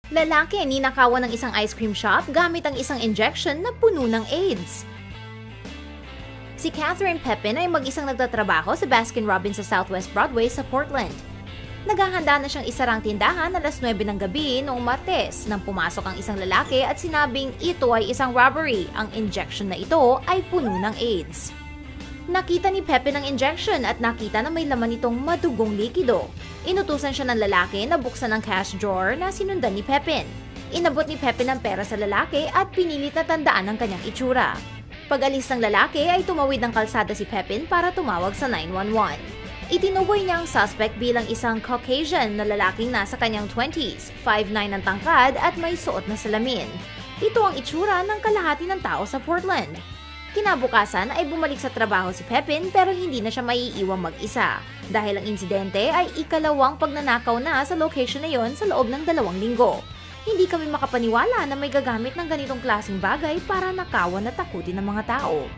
Lalaki ninakawan ng isang ice cream shop gamit ang isang injection na puno ng AIDS. Si Catherine Pepin ay mag-isang nagtatrabaho sa Baskin-Robbins sa Southwest Broadway sa Portland. Naghahanda na siyang isarang tindahan alas 9 ng gabi noong Martes nang pumasok ang isang lalaki at sinabing ito ay isang robbery. Ang injection na ito ay puno ng AIDS. Nakita ni Pepin ang injection at nakita na may laman itong madugong likido. Inutusan siya ng lalaki na buksan ang cash drawer na sinundan ni Pepin. Inabot ni Pepin ang pera sa lalaki at pinilit na tandaan ang kanyang itsura. Pag-alis ng lalaki ay tumawid ng kalsada si Pepin para tumawag sa 911. Itinukoy niya ang suspect bilang isang Caucasian na lalaking nasa kanyang 20s, 5'9" ang tangkad at may suot na salamin. Ito ang itsura ng kalahati ng tao sa Portland. Kinabukasan ay bumalik sa trabaho si Pepin pero hindi na siya maiiwang mag-isa dahil ang insidente ay ikalawang pagnanakaw na sa location na yon sa loob ng 2 linggo. Hindi kami makapaniwala na may gagamit ng ganitong klaseng bagay para nakawan at takutin ng mga tao.